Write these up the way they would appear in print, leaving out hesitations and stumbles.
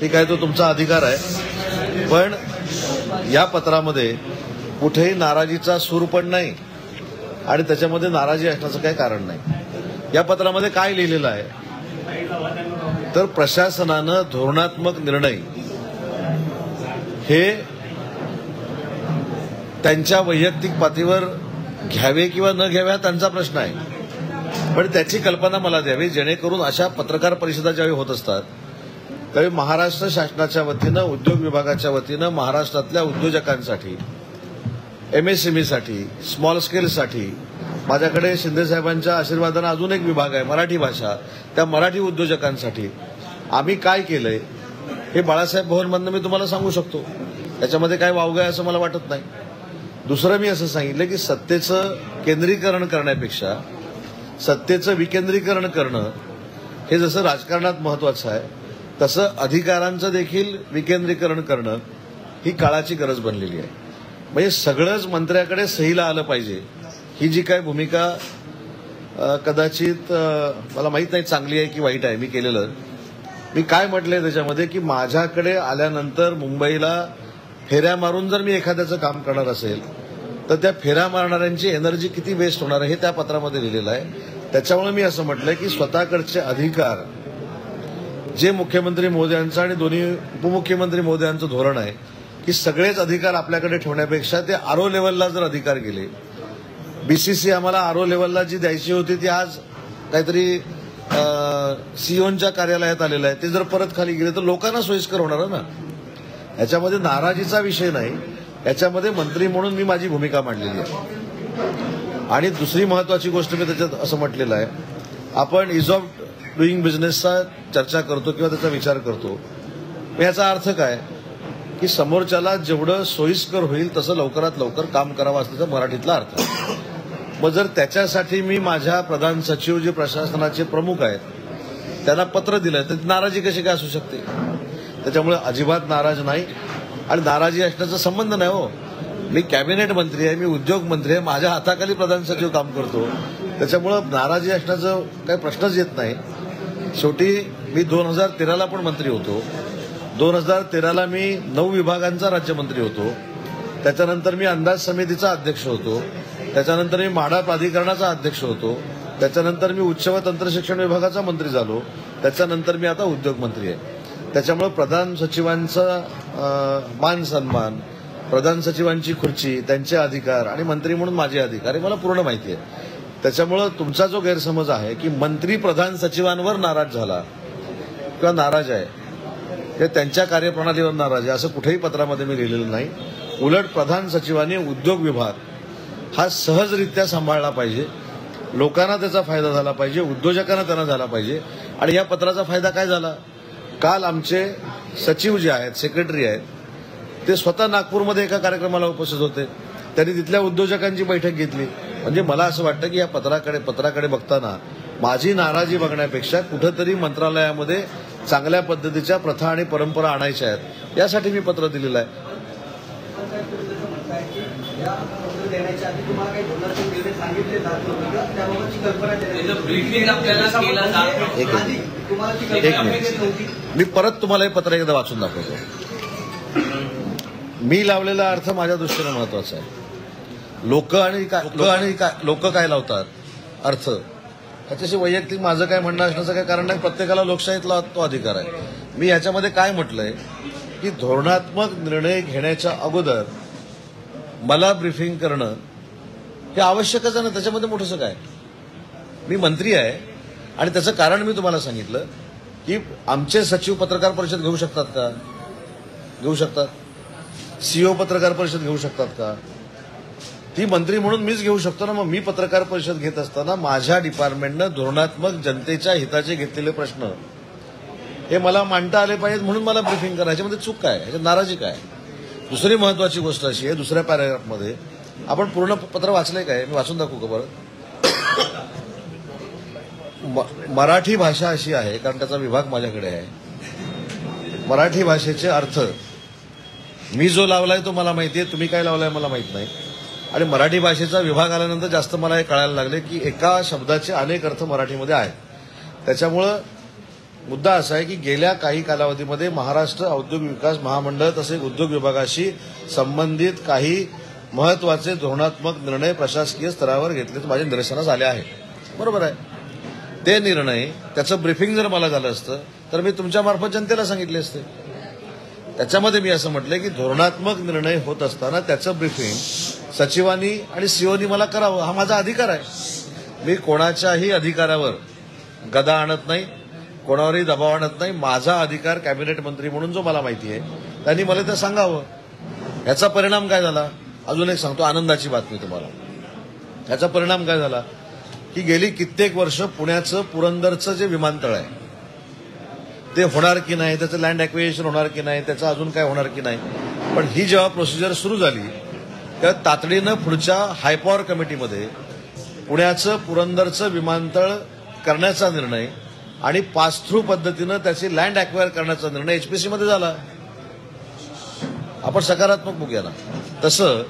ठीक आहे, तो तुमचा अधिकार आहे, पण या पत्रामध्ये कुठेही नाराजीचा सूर पण नाही आणि त्याच्यामध्ये नाराजी असण्याचं काही कारण नाही। या पत्रामध्ये काय लिहिलेलं आहे तर प्रशासनानं धोरणात्मक निर्णय हे त्यांच्या वैयक्तिक पातळीवर घ्यावे किंवा न घ्यावे हा त्यांचा प्रश्न आहे, पण त्याची कल्पना मला द्यावी जेणेकरून अशा पत्रकार परिषदा ज्यावेळी होत असतात त्यावेळी महाराष्ट्र शासनाच्या वतीनं उद्योग विभागाच्या वतीनं महाराष्ट्रातल्या उद्योजकांसाठी एमएसएमईसाठी स्मॉल स्केलसाठी माझ्याकडे शिंदे साहेबांच्या आशीर्वादाने अजून एक विभाग आहे मराठी भाषा, त्या मराठी उद्योजकांसाठी आम्ही काय केलंय हे बाळासाहेब भवनमधनं मी तुम्हाला सांगू शकतो, त्याच्यामध्ये काय वावगं आहे असं मला वाटत नाही। दुसरं मी असं सांगितलं की सत्तेचं केंद्रीकरण करण्यापेक्षा सत्तेचं विकेंद्रीकरण करणं हे जसं राजकारणात महत्वाचं आहे तसं अधिकारांचं देखील विकेंद्रीकरण करणं ही काळाची गरज बनलेली आहे। म्हणजे सगळंच मंत्र्याकडे सहीला आलं पाहिजे ही जी काय भूमिका कदाचित मला माहित नाही चांगली आहे की वाईट आहे, मी केलेलं मी काय म्हटलंय त्याच्यामध्ये की माझ्याकडे आल्यानंतर मुंबईला फेऱ्या मारून जर मी एखाद्याचं काम करणार असेल तर त्या फेऱ्या मारणाऱ्यांची एनर्जी किती वेस्ट होणार आहे हे त्या पत्रामध्ये लिहिलेलं आहे। त्याच्यामुळे मी असं म्हटलंय की स्वतःकडचे अधिकार जे मुख्यमंत्री महोदयांचं आणि दोन्ही उपमुख्यमंत्री महोदयांचं धोरण आहे की सगळेच अधिकार आपल्याकडे ठेवण्यापेक्षा ते आरओ लेव्हलला जर अधिकार गेले, बीसीसी आम्हाला आरओ लेव्हलला जी द्यायची होती ती आज काहीतरी सीओच्या कार्यालयात आलेलं आहे, ते जर परत खाली गेले तर लोकांना सोयीस्कर होणार ना। याच्यामध्ये नाराजीचा विषय नाही, याच्यामध्ये मंत्री म्हणून मी माझी भूमिका मांडलेली आहे। आणि दुसरी महत्वाची गोष्ट मी त्याच्यात असं म्हटलेलं आहे, आपण इज ऑफ डुईंग बिझनेसचा चर्चा करतो किंवा त्याचा विचार करतो, याचा अर्थ काय की समोरच्याला जेवढं सोयीस्कर होईल तसं लवकरात लवकर काम करावं असल्याचा मराठीतला अर्थ आहे। मग जर त्याच्यासाठी मी माझ्या प्रधान सचिव जे प्रशासनाचे प्रमुख आहेत त्यांना पत्र दिलंय तर नाराजी कशी काय असू शकते? त्याच्यामुळे अजिबात नाराज नाही आणि नाराजी असण्याचा संबंध नाही हो। मी कॅबिनेट मंत्री आहे, मी उद्योग मंत्री आहे, माझ्या हाताखाली प्रधान सचिव काम करतो, त्याच्यामुळे नाराजी असण्याचं काही प्रश्नच येत नाही। शेवटी मी 2013ला पण मंत्री होतो, 2013ला मी 9 विभागांचा राज्यमंत्री होतो, त्याच्यानंतर मी अंदाज समितीचा अध्यक्ष होतो, त्याच्यानंतर मी म्हाडा प्राधिकरणाचा अध्यक्ष होतो, त्याच्यानंतर मी उच्च व तंत्रशिक्षण विभागाचा मंत्री झालो, त्याच्यानंतर मी आता उद्योग मंत्री आहे। त्याच्यामुळे प्रधान सचिवांचा मान सन्मान, प्रधान सचिवांची खुर्ची, त्यांचे अधिकार आणि मंत्री म्हणून माझे अधिकार हे मला पूर्ण माहिती आहे। त्याच्यामुळे तुमचा जो गैरसमज आहे की मंत्री प्रधान सचिवांवर नाराज झाला किंवा नाराज आहे ते त्यांच्या कार्यप्रणालीवर नाराज आहे असं कुठेही पत्रामध्ये मी लिहिलेलं नाही। उलट प्रधान सचिवांनी उद्योग विभाग हा सहजरित्या सांभाळला पाहिजे, लोकांना त्याचा फायदा झाला पाहिजे, उद्योजकांना त्यांना झाला पाहिजे। आणि या पत्राचा फायदा काय झाला, काल आमचे सचिव जे आहेत, सेक्रेटरी आहेत, ते स्वतः नागपूरमध्ये एका कार्यक्रमाला उपस्थित होते, त्यांनी तिथल्या उद्योजकांची बैठक घेतली। म्हणजे मला असं वाटतं की या पत्राकडे बघताना माझी नाराजी बघण्यापेक्षा कुठेतरी मंत्रालयामध्ये चांगल्या पद्धतीच्या प्रथा आणि परंपरा आणायच्या आहेत यासाठी मी पत्र दिलेलं आहे। एक मिनिट, मी परत तुम्हाला हे पत्र एकदा वाचून दाखवतो। मी लावलेला अर्थ माझ्या दृष्टीने महत्वाचा आहे। लोक काय लावतात अर्थ, त्याच्याशी वैयक्तिक माझं काय म्हणणं असण्याचं काही कारण नाही, प्रत्येकाला लोकशाहीतला तो अधिकार आहे। मी याच्यामध्ये काय म्हटलंय की धोरणात्मक निर्णय घेण्याच्या अगोदर मला ब्रीफिंग करणं हे आवश्यकच आहे ना, त्याच्यामध्ये मोठंसं काय। मी मंत्री आहे आणि त्याचं कारण मी तुम्हाला सांगितलं की आमचे सचिव पत्रकार परिषद घेऊ शकतात का, घेऊ शकतात, सीओ पत्रकार परिषद घेऊ शकतात का, ती मंत्री म्हणून मीच घेऊ शकतो ना। मग मी पत्रकार परिषद घेत असताना माझ्या डिपार्टमेंटनं धोरणात्मक जनतेच्या हिताचे घेतलेले प्रश्न हे मला मांडता आले पाहिजेत म्हणून मला ब्रीफिंग करायचे, मध्ये चूक काय, ह्याच्यात नाराजी काय। दुसरी महत्वाची गोष्ट अशी आहे, दुसऱ्या पॅराग्राफमध्ये आपण पूर्ण पत्र वाचलंय काय, मी वाचून दाखवू का बरं। मराठी भाषा अशी आहे, कारण त्याचा विभाग माझ्याकडे आहे, मराठी भाषेचे अर्थ मी जो लावलाय तो मला माहिती आहे, तुम्ही काय लावलाय मला माहित नाही। आणि मराठी भाषेचा विभाग आल्यानंतर जास्त मला हे कळायला लागले की एका शब्दाचे अनेक अर्थ मराठीमध्ये आहेत। त्याच्यामुळं मुद्दा असा आहे की गेल्या काही कालावधीमध्ये महाराष्ट्र औद्योगिक विकास महामंडळ तसेच उद्योग विभागाशी संबंधित काही महत्वाचे धोरणात्मक निर्णय प्रशासकीय स्तरावर घेतले माझ्या निदर्शनास आले आहे. बरोबर आहे. ते निर्णय त्याचं ब्रीफिंग जर मला झालं असतं तर मी तुमच्यामार्फत जनतेला सांगितले असते. त्याच्यामध्ये मी असं म्हटलंय की धोरणात्मक निर्णय होत असताना त्याचं ब्रीफिंग सचिवांनी आणि सीओनी मला करावं, हा माझा अधिकार आहे. मी कोणाच्याही अधिकारावर गदा आणत नाही, कोणावरही दबाव आणत नाही. माझा अधिकार कॅबिनेट मंत्री म्हणून जो मला माहिती आहे त्यांनी मला ते सांगावं. याचा परिणाम काय झाला अजून एक सांगतो, आनंदाची बातमी तुम्हाला. याचा परिणाम काय झाला की गेली कित्येक वर्ष पुण्याचं पुरंदरचं जे विमानतळ आहे ते होणार की नाही, त्याचं लँड ॲक्विजिशन होणार की नाही, त्याचं अजून काय होणार की नाही. पण ही जेव्हा प्रोसिजर सुरू झाली तेव्हा तातडीनं पुढच्या हायपॉवर कमिटीमध्ये पुण्याचं पुरंदरचं विमानतळ करण्याचा निर्णय आणि पास थ्रू पद्धतीनं त्याची लँड ॲक्वायर करण्याचा निर्णय एचपीसीमध्ये झाला. आपण सकारात्मक बघूया ना. तसं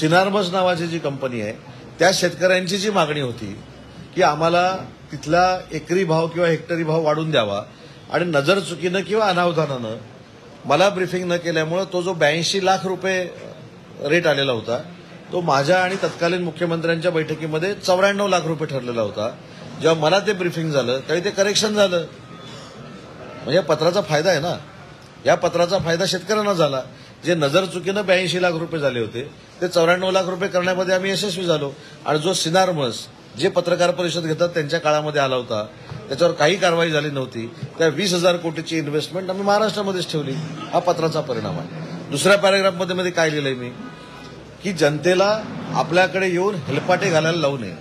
सिनार्मस नावाची जी कंपनी आहे त्या शेतकऱ्यांची जी मागणी होती की आम्हाला तिथला एकरी भाव किंवा हेक्टरी भाव वाढून द्यावा आणि नजर चुकीनं किंवा अनावधानानं मला ब्रीफिंग न केल्यामुळे तो जो 82 लाख रुपये रेट आलेला होता तो माझ्या आणि तत्कालीन मुख्यमंत्र्यांच्या बैठकीमध्ये 94 लाख रुपये ठरलेला होता. जेव्हा मला ते ब्रीफिंग झालं त्यावेळी ते करेक्शन झालं. म्हणजे या पत्राचा फायदा आहे ना. या पत्राचा फायदा शेतकऱ्यांना झाला. जे नजर चुकीनं 82 लाख रुपये झाले होते ते 94 लाख रुपये करण्यामध्ये आम्ही यशस्वी झालो. आणि जो सिनार्मस जे पत्रकार परिषद घेतात त्यांच्या काळामध्ये आला होता त्याच्यावर काही कारवाई झाली नव्हती, त्या 20,000 कोटीची इन्व्हेस्टमेंट आम्ही महाराष्ट्रामध्येच ठेवली. हा पत्राचा परिणाम आहे. दुसऱ्या पॅरेग्राफमध्ये काय लिहिलंय मी की जनतेला आपल्याकडे येऊन हेलपाटे घालायला लावू नये.